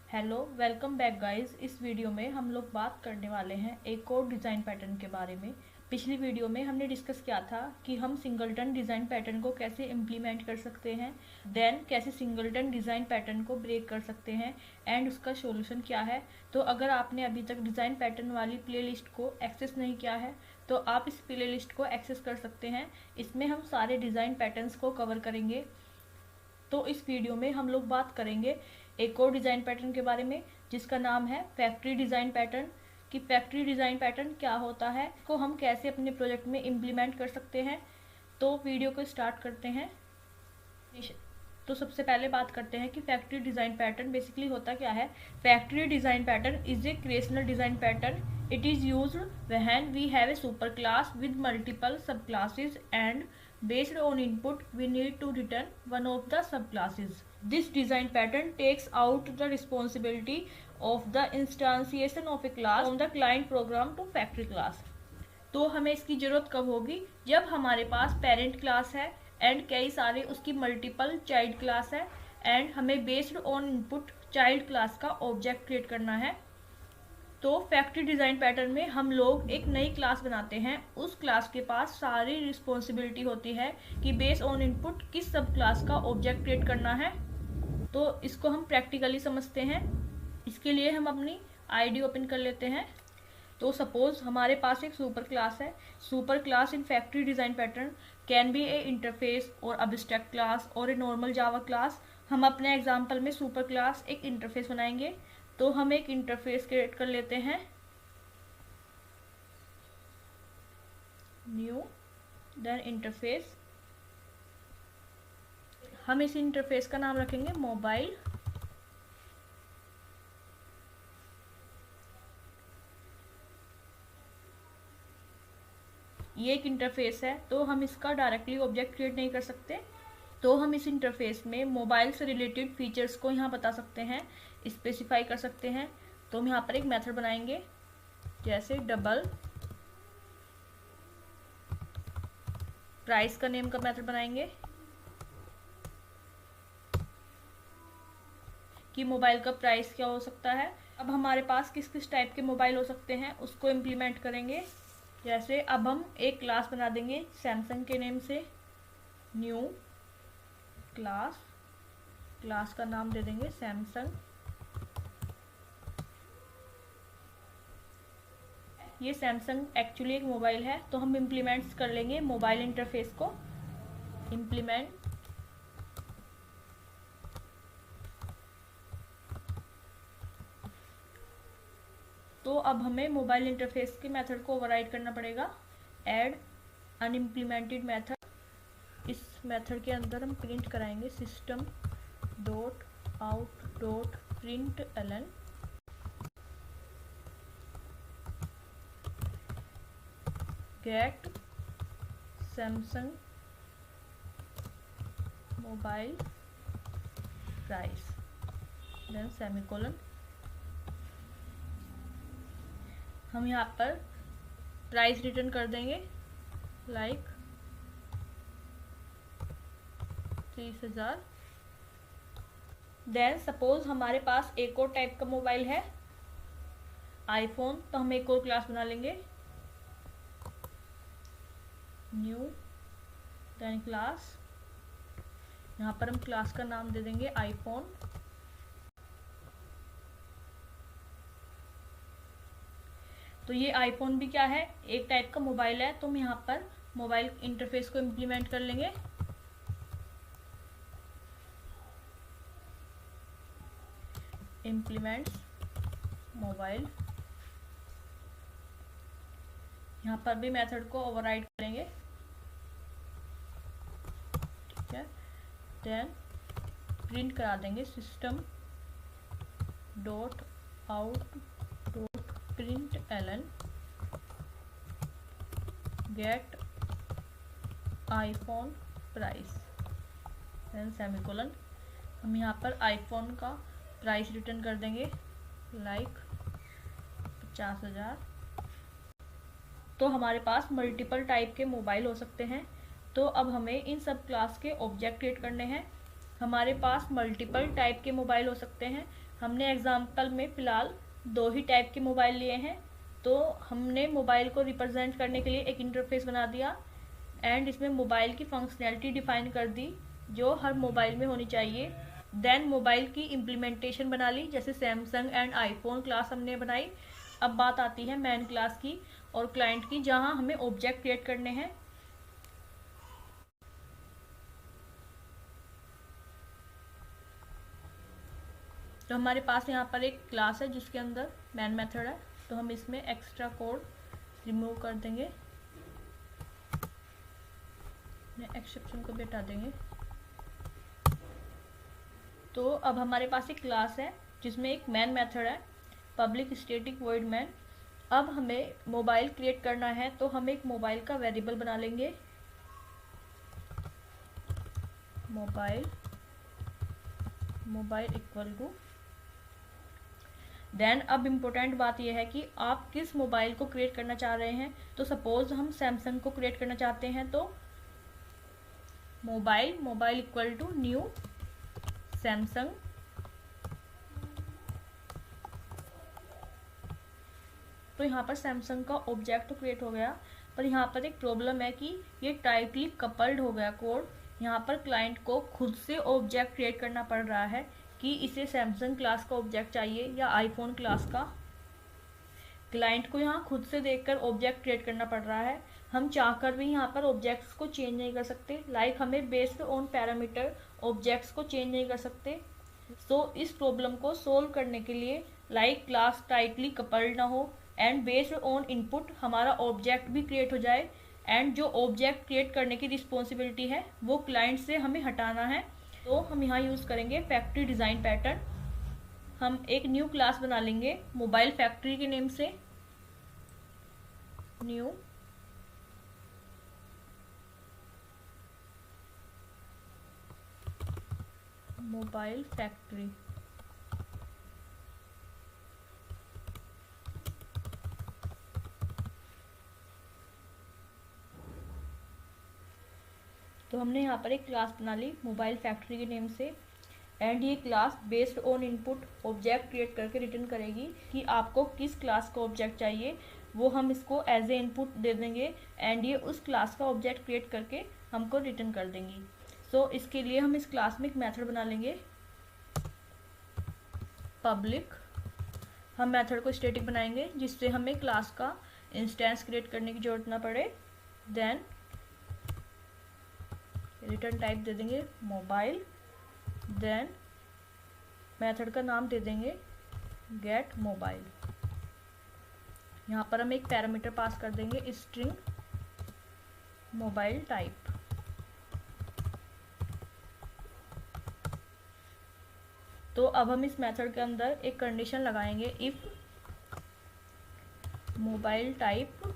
Hello, welcome back guys. इस video में हम लोग बात करने वाले हैं एक और डिज़ाइन पैटर्न के बारे में। पिछली वीडियो में हमने डिस्कस किया था कि हम सिंगलटन डिज़ाइन पैटर्न को कैसे इम्प्लीमेंट कर सकते हैं, देन कैसे सिंगलटन डिज़ाइन पैटर्न को ब्रेक कर सकते हैं एंड उसका सॉल्यूशन क्या है। तो अगर आपने अभी तक डिज़ाइन पैटर्न वाली प्लेलिस्ट को एक्सेस नहीं किया है तो आप इस प्लेलिस्ट को एक्सेस कर सकते हैं। इसमें हम सारे डिज़ाइन पैटर्न्स को कवर करेंगे। तो इस वीडियो में हम लोग बात करेंगे एक और डिज़ाइन पैटर्न के बारे में जिसका नाम है फैक्ट्री डिज़ाइन पैटर्न। कि फैक्ट्री डिज़ाइन पैटर्न क्या होता है, को हम कैसे अपने प्रोजेक्ट में इम्प्लीमेंट कर सकते हैं। तो वीडियो को स्टार्ट करते हैं। तो सबसे पहले बात करते हैं कि फैक्ट्री डिज़ाइन पैटर्न बेसिकली होता क्या है। Factory design pattern is a creational design pattern. It is used when we have a super class with multiple sub classes and based on input we need to return one of the subclasses. This design pattern takes out the responsibility of the instantiation of a class from the client program to factory class. तो हमें इसकी ज़रूरत कब होगी, जब हमारे पास parent class है and कई सारे उसकी मल्टीपल चाइल्ड क्लास है एंड हमें based on input child class का ऑब्जेक्ट क्रिएट करना है। तो फैक्ट्री डिज़ाइन पैटर्न में हम लोग एक नई क्लास बनाते हैं। उस क्लास के पास सारी रिस्पॉन्सिबिलिटी होती है कि बेस्ड ऑन इनपुट किस सब क्लास का ऑब्जेक्ट क्रिएट करना है। तो इसको हम प्रैक्टिकली समझते हैं। इसके लिए हम अपनी आईडी ओपन कर लेते हैं। तो सपोज हमारे पास एक सुपर क्लास है। Super class in factory design pattern can be A interface और अब्स्ट्रैक्ट क्लास और ए नॉर्मल जावा क्लास। हम अपने एग्जाम्पल में सुपर क्लास एक इंटरफेस बनाएंगे। तो हम एक इंटरफेस क्रिएट कर लेते हैं, न्यू, देन इंटरफेस। हम इस इंटरफेस का नाम रखेंगे मोबाइल। ये एक इंटरफेस है तो हम इसका डायरेक्टली ऑब्जेक्ट क्रिएट नहीं कर सकते। तो हम इस इंटरफेस में मोबाइल से रिलेटेड फीचर्स को यहाँ बता सकते हैं, स्पेसिफाई कर सकते हैं। तो हम यहाँ पर एक मेथड बनाएंगे, जैसे डबल प्राइस का नेम का मेथड बनाएंगे कि मोबाइल का प्राइस क्या हो सकता है। अब हमारे पास किस किस टाइप के मोबाइल हो सकते हैं उसको इम्प्लीमेंट करेंगे। जैसे अब हम एक क्लास बना देंगे सैमसंग के नेम से, न्यू क्लास, क्लास का नाम दे देंगे सैमसंग। ये सैमसंग एक्चुअली एक मोबाइल है तो हम इम्प्लीमेंट्स कर लेंगे मोबाइल इंटरफेस को, इम्प्लीमेंट। तो अब हमें मोबाइल इंटरफेस के मेथड को ओवरराइड करना पड़ेगा, ऐड अनइम्प्लीमेंटेड मेथड। इस मेथड के अंदर हम प्रिंट कराएंगे system dot out dot println get Samsung mobile price, then semicolon. हम यहाँ पर प्राइस रिटर्न कर देंगे लाइक 30,000। देन सपोज हमारे पास एक और टाइप का मोबाइल है आईफोन, तो हम एक और क्लास बना लेंगे, न्यू, देन क्लास। यहाँ पर हम क्लास का नाम दे देंगे आईफोन। तो ये आईफोन भी क्या है, एक टाइप का मोबाइल है। तो हम यहाँ पर मोबाइल इंटरफेस को इम्प्लीमेंट कर लेंगे। इम्प्लीमेंट्स मोबाइल, यहाँ पर भी मेथड को ओवरराइड करेंगे, ठीक है। देन प्रिंट करा देंगे system dot out dot println get iPhone price, then semicolon. हम यहाँ पर आईफोन का प्राइस रिटर्न कर देंगे लाइक 50,000। तो हमारे पास मल्टीपल टाइप के मोबाइल हो सकते हैं। तो अब हमें इन सब क्लास के ऑब्जेक्ट क्रिएट करने हैं। हमारे पास मल्टीपल टाइप के मोबाइल हो सकते हैं। हमने एग्जाम्पल में फ़िलहाल 2 ही टाइप के मोबाइल लिए हैं, तो हमने मोबाइल को रिप्रेजेंट करने के लिए एक इंटरफेस बना दिया एंड इसमें मोबाइल की फंक्शनैलिटी डिफाइन कर दी जो हर मोबाइल में होनी चाहिए। देन मोबाइल की इम्प्लीमेंटेशन बना ली, जैसे सैमसंग एंड आईफोन क्लास हमने बनाई। अब बात आती है मेन क्लास की और क्लाइंट की, जहां हमें ऑब्जेक्ट क्रिएट करने हैं। तो हमारे पास यहाँ पर एक क्लास है जिसके अंदर मेन मेथड है, तो हम इसमें एक्स्ट्रा कोड रिमूव कर देंगे, एक्सेप्शन को भी हटा देंगे। तो अब हमारे पास एक क्लास है जिसमें एक मेन मेथड है, पब्लिक स्टैटिक वॉइड मेन। अब हमें मोबाइल क्रिएट करना है, तो हम एक मोबाइल का वेरिएबल बना लेंगे, मोबाइल इक्वल टू। देन अब इम्पोर्टेंट बात यह है कि आप किस मोबाइल को क्रिएट करना चाह रहे हैं। तो सपोज हम सैमसंग को क्रिएट करना चाहते हैं, तो mobile equal to new Samsung. तो यहाँ पर सैमसंग का ऑब्जेक्ट तो क्रिएट हो गया, पर यहाँ पर एक प्रॉब्लम है कि ये टाइटली कपल्ड हो गया कोड। यहाँ पर क्लाइंट को खुद से ऑब्जेक्ट क्रिएट करना पड़ रहा है कि इसे सैमसंग क्लास का ऑब्जेक्ट चाहिए या आईफोन क्लास का। क्लाइंट को यहाँ खुद से देखकर ऑब्जेक्ट क्रिएट करना पड़ रहा है। हम चाहकर भी यहाँ पर ऑब्जेक्ट्स को चेंज नहीं कर सकते, लाइक हमें बेस्ड ऑन पैरामीटर ऑब्जेक्ट्स को चेंज नहीं कर सकते। सो इस प्रॉब्लम को सोल्व करने के लिए, लाइक क्लास टाइटली कपल्ड ना हो एंड बेस्ड ऑन इनपुट हमारा ऑब्जेक्ट भी क्रिएट हो जाए, एंड जो ऑब्जेक्ट क्रिएट करने की रिस्पॉन्सिबिलिटी है वो क्लाइंट से हमें हटाना है। तो हम यहाँ यूज़ करेंगे फैक्ट्री डिज़ाइन पैटर्न। हम एक न्यू क्लास बना लेंगे मोबाइल फैक्ट्री के नेम से, न्यू मोबाइल फैक्ट्री। तो हमने यहाँ पर एक क्लास बना ली मोबाइल फैक्ट्री के नेम से, एंड ये class based on input object create करके रिटर्न करेगी कि आपको किस क्लास का ऑब्जेक्ट चाहिए, वो हम इसको एज ए इनपुट दे देंगे एंड ये उस क्लास का ऑब्जेक्ट क्रिएट करके हमको रिटर्न कर देंगी। सो इसके लिए हम इस क्लास में एक मेथड बना लेंगे पब्लिक। हम मेथड को स्टैटिक बनाएंगे जिससे हमें क्लास का इंस्टेंस क्रिएट करने की जरूरत ना पड़े। देन रिटर्न टाइप दे देंगे मोबाइल, देन मेथड का नाम दे देंगे गेट मोबाइल। यहाँ पर हम एक पैरामीटर पास कर देंगे स्ट्रिंग मोबाइल टाइप। तो अब हम इस मेथड के अंदर एक कंडीशन लगाएंगे, if mobile type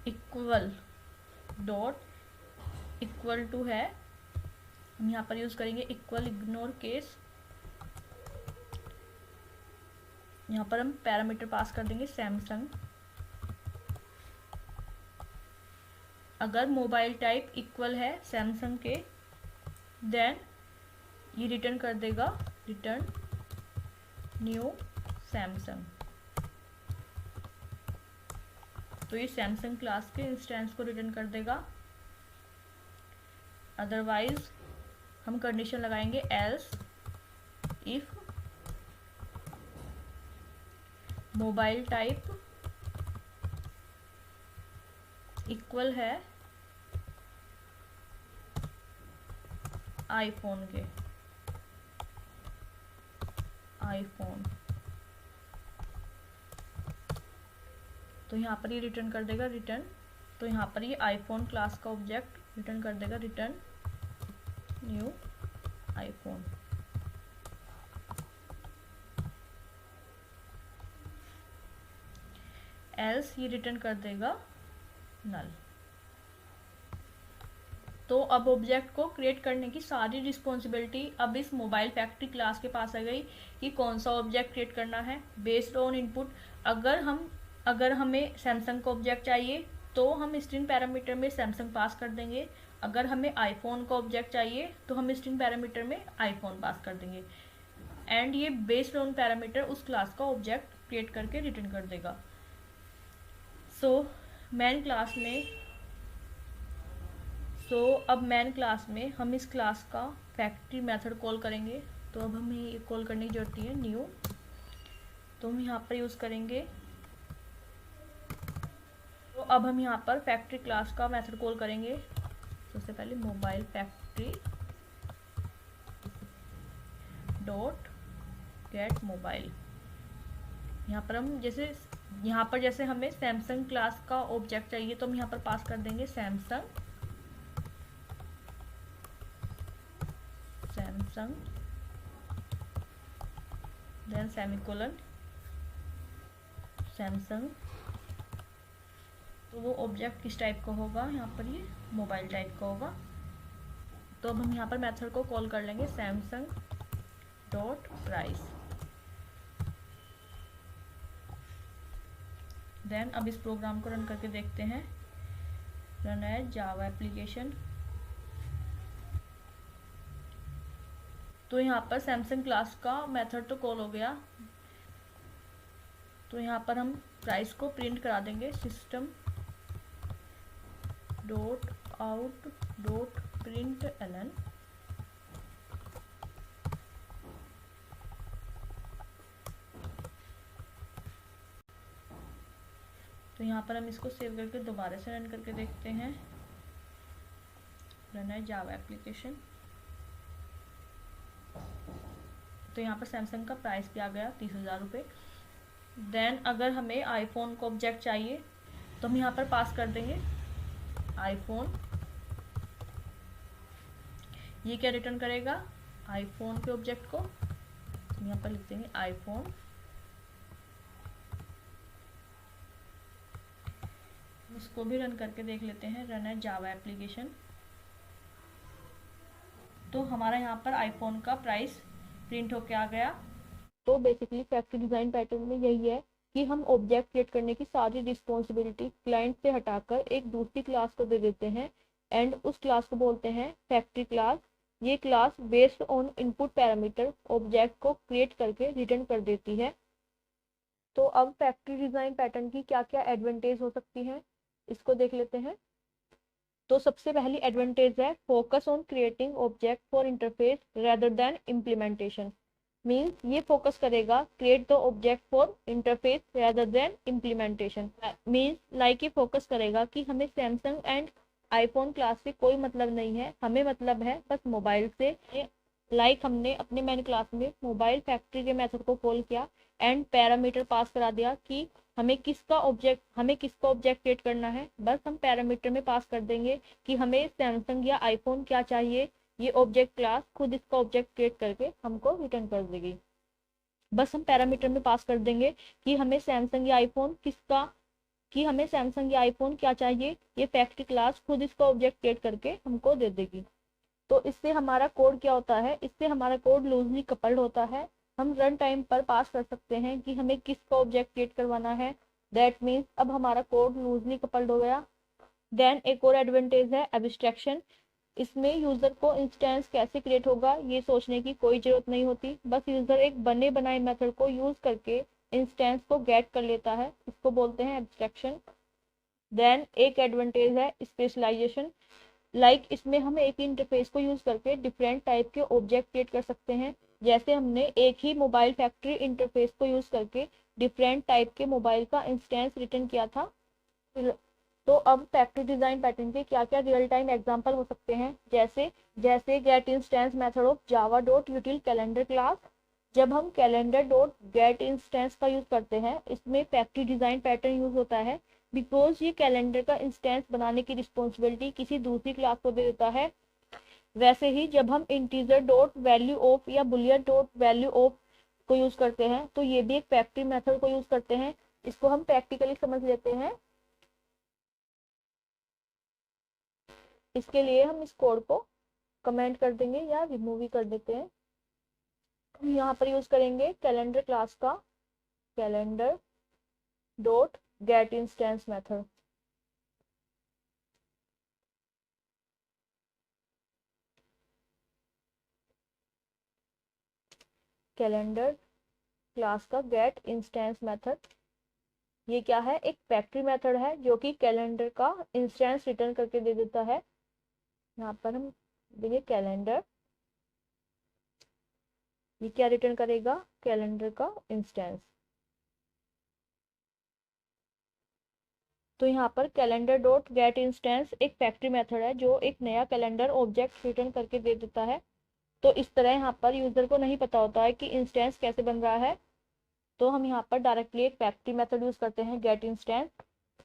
equal dot equal to है, हम यहाँ पर यूज करेंगे इक्वल इग्नोर केस। यहाँ पर हम पैरामीटर पास कर देंगे सैमसंग। अगर मोबाइल टाइप इक्वल है सैमसंग के, देन ये रिटर्न कर देगा रिटर्न न्यू सैमसंग। तो ये सैमसंग क्लास के इंस्टेंस को रिटर्न कर देगा। अदरवाइज हम कंडीशन लगाएंगे else if mobile type equal है आईफोन के, आईफोन। तो यहाँ पर ये रिटर्न कर देगा रिटर्न, तो यहाँ पर ये आईफोन क्लास का ऑब्जेक्ट रिटर्न कर देगा रिटर्न न्यू आईफोन। एल्स ये रिटर्न कर देगा नल। तो अब ऑब्जेक्ट को क्रिएट करने की सारी रिस्पॉन्सिबिलिटी अब इस मोबाइल फैक्ट्री क्लास के पास आ गई कि कौन सा ऑब्जेक्ट क्रिएट करना है बेस्ड ऑन इनपुट। अगर हमें सैमसंग का ऑब्जेक्ट चाहिए तो हम स्ट्रिंग पैरामीटर में सैमसंग पास कर देंगे। अगर हमें आईफोन का ऑब्जेक्ट चाहिए तो हम स्ट्रिंग पैरामीटर में आईफोन पास कर देंगे एंड ये बेस्ड ऑन पैरामीटर उस क्लास का ऑब्जेक्ट क्रिएट करके रिटर्न कर देगा। अब मैन क्लास में हम इस क्लास का फैक्ट्री मेथड कॉल करेंगे। तो अब हमें ये कॉल करने की जरूरत है न्यू, तो हम यहाँ पर यूज़ करेंगे। तो अब हम यहाँ पर फैक्ट्री क्लास का मेथड कॉल करेंगे। सबसे पहले mobile factory dot gate mobile. यहाँ पर जैसे हमें सैमसंग क्लास का ऑब्जेक्ट चाहिए तो हम यहाँ पर पास कर देंगे सैमसंग देन सेमीकोलन सैमसंग। तो वो ऑब्जेक्ट किस टाइप का होगा, यहाँ पर ये मोबाइल टाइप का होगा। तो अब हम यहाँ पर मेथड को कॉल कर लेंगे सैमसंग डॉट प्राइस। देन अब इस प्रोग्राम को रन करके देखते हैं। Run as Java application. तो यहाँ पर सैमसंग क्लास का मेथड तो कॉल हो गया। तो यहाँ पर हम प्राइस को प्रिंट करा देंगे system dot out dot println. तो यहाँ पर हम इसको सेव करके दोबारा से रन करके देखते हैं। रन है जावा एप्लीकेशन। तो यहाँ पर सैमसंग का प्राइस भी आ गया 30,000 रुपये। देन अगर हमें आईफोन का ऑब्जेक्ट चाहिए तो हम यहाँ पर पास कर देंगे आईफोन। ये क्या रिटर्न करेगा, आईफोन के ऑब्जेक्ट को यहाँ पर लिख देंगे आईफोन। उसको भी रन करके देख लेते हैं। रन है जावा एप्लीकेशन। तो हमारा यहाँ पर आईफोन का प्राइस प्रिंट होके आ गया। तो बेसिकली फैक्ट्री डिज़ाइन पैटर्न में यही है कि हम ऑब्जेक्ट क्रिएट करने की सारी रिस्पॉन्सिबिलिटी क्लाइंट से हटाकर एक दूसरी क्लास को दे देते हैं एंड उस क्लास को बोलते हैं फैक्ट्री क्लास। ये class based on input parameter object को क्रिएट करके रिटर्न कर देती है। तो अब फैक्ट्री डिज़ाइन पैटर्न की क्या क्या एडवांटेज हो सकती हैं, इसको देख लेते हैं। तो सबसे पहली एडवांटेज है focus on creating object for interface rather than implementation. Means ये फोकस करेगा create the object for interface rather than implementation. Means like ये फोकस करेगा कि हमें सैमसंग एंड आईफोन क्लास से कोई मतलब नहीं है, हमें मतलब है बस मोबाइल से। लाइक हमने अपने मैन क्लास में मोबाइल फैक्ट्री के मेथड को कॉल किया एंड पैरामीटर पास करा दिया कि हमें किसका ऑब्जेक्ट क्रिएट करना है। बस हम पैरामीटर में पास कर देंगे कि हमें सैमसंग या आईफोन क्या चाहिए। ये ऑब्जेक्ट क्लास खुद इसका ऑब्जेक्ट क्रिएट करके हमको रिटर्न कर देगी। बस हम पैरामीटर में पास कर देंगे कि हमें सैमसंग या आईफोन क्या चाहिए। ये फैक्ट्री क्लास खुद इसका ऑब्जेक्ट क्रिएट करके हमको दे देगी। तो इससे हमारा कोड क्या होता है, इससे हमारा कोड लूजली कपल्ड होता है। हम रन टाइम पर पास कर सकते हैं कि हमें किसका ऑब्जेक्ट क्रिएट करवाना है। दैट मीन्स अब हमारा कोड लूजली कपल्ड हो गया। देन एक और एडवांटेज है एब्स्ट्रैक्शन। इसमें यूज़र को इंस्टेंस कैसे क्रिएट होगा ये सोचने की कोई ज़रूरत नहीं होती। बस यूज़र एक बने बनाए मेथड को यूज़ करके इंस्टेंस को गेट कर लेता है, इसको बोलते हैं एब्स्ट्रैक्शन। देन एक एडवांटेज है स्पेशलाइजेशन। लाइक इसमें हम एक इंटरफेस को यूज़ करके डिफरेंट टाइप के ऑब्जेक्ट क्रिएट कर सकते हैं। जैसे हमने एक ही मोबाइल फैक्ट्री इंटरफेस को यूज़ करके डिफरेंट टाइप के मोबाइल का इंस्टेंस रिटर्न किया था। तो अब फैक्ट्री डिज़ाइन पैटर्न के क्या क्या रियल टाइम एग्जांपल हो सकते हैं, जैसे get instance method of Java dot util calendar class. जब हम कैलेंडर डॉट गेट इंस्टेंस का यूज़ करते हैं इसमें फैक्ट्री डिज़ाइन पैटर्न यूज़ होता है बिकॉज ये कैलेंडर का इंस्टेंस बनाने की रिस्पॉन्सिबिलिटी किसी दूसरी क्लास को दे देता है। वैसे ही जब हम इंटीजर डॉट वैल्यू ऑफ या बुलियन डॉट वैल्यू ऑफ को यूज़ करते हैं तो ये भी एक फैक्ट्री मेथड को यूज़ करते हैं। इसको हम प्रैक्टिकली समझ लेते हैं। इसके लिए हम इस कोड को कमेंट कर देंगे या रिमूव ही कर देते हैं। हम यहाँ पर यूज़ करेंगे कैलेंडर क्लास का calendar dot get instance method. Calendar class का गेट इंस्टेंस मेथड, ये क्या है, एक फैक्ट्री मेथड है जो कि कैलेंडर का इंस्टेंस रिटर्न करके दे देता है। यहाँ पर हम देंगे कैलेंडर, ये क्या रिटर्न करेगा, कैलेंडर का इंस्टेंस। तो यहाँ पर कैलेंडर डॉट गेट इंस्टेंस एक फैक्ट्री मेथड है जो एक नया कैलेंडर ऑब्जेक्ट रिटर्न करके दे देता है। तो इस तरह यहाँ पर यूजर को नहीं पता होता है कि इंस्टेंस कैसे बन रहा है, तो हम यहाँ पर डायरेक्टली एक फैक्ट्री मेथड यूज करते हैं गेट इंस्टेंस,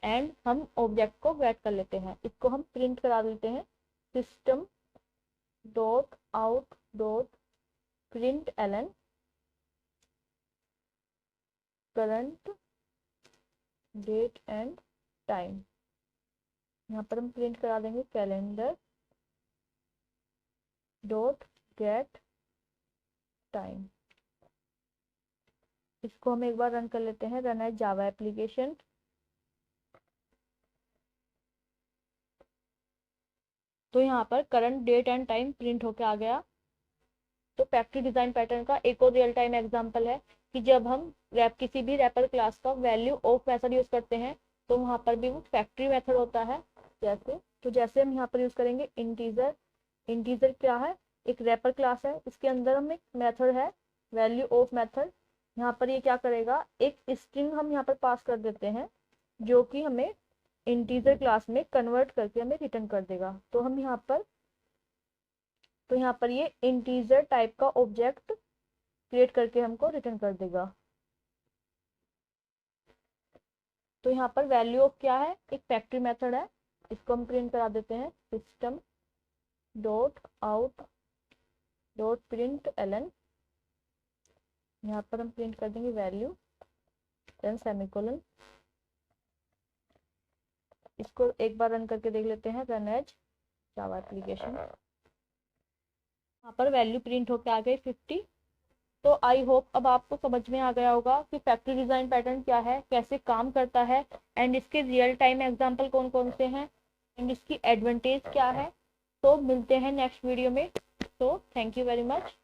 एंड हम ऑब्जेक्ट को गेट कर लेते हैं। इसको हम प्रिंट करा देते हैं system dot out dot println current date and time. यहाँ पर हम प्रिंट करा देंगे कैलेंडर डॉट गेट टाइम। इसको हम एक बार रन कर लेते हैं, रन एज जावा एप्लीकेशन। तो यहाँ पर current date and time print होके आ गया। तो फैक्ट्री डिजाइन पैटर्न का एक और रियल टाइम एग्जांपल है कि जब हम किसी भी रैपर क्लास का वैल्यू ऑफ मेथड यूज करते हैं तो वहाँ पर भी वो फैक्ट्री मेथड होता है। जैसे हम यहाँ पर यूज करेंगे इंटीजर। इंटीजर क्या है, एक रैपर क्लास है, इसके अंदर हम एक मेथड है वैल्यू ऑफ मेथड। यहाँ पर ये क्या करेगा, एक स्ट्रिंग हम यहाँ पर पास कर देते हैं जो कि हमें इंटीजर क्लास में कन्वर्ट करके हमें रिटर्न कर देगा। तो यहाँ पर ये इंटीजर टाइप का ऑब्जेक्ट क्रिएट करके हमको रिटर्न कर देगा। तो यहाँ पर वैल्यू ऑफ क्या है, एक फैक्ट्री मेथड है, इसको हम प्रिंट करा देते हैं system dot out dot println. यहाँ पर हम प्रिंट कर देंगे वैल्यू देन सेमीकोलन। इसको एक बार रन करके देख लेते हैं, रन एज जावा एप्लीकेशन। यहाँ पर वैल्यू प्रिंट होके आ गई 50। तो आई होप अब आपको समझ में आ गया होगा कि फैक्ट्री डिजाइन पैटर्न क्या है, कैसे काम करता है, एंड इसके रियल टाइम एग्जांपल कौन कौन से हैं, एंड इसकी एडवांटेज क्या है। तो मिलते हैं नेक्स्ट वीडियो में। तो थैंक यू वेरी मच।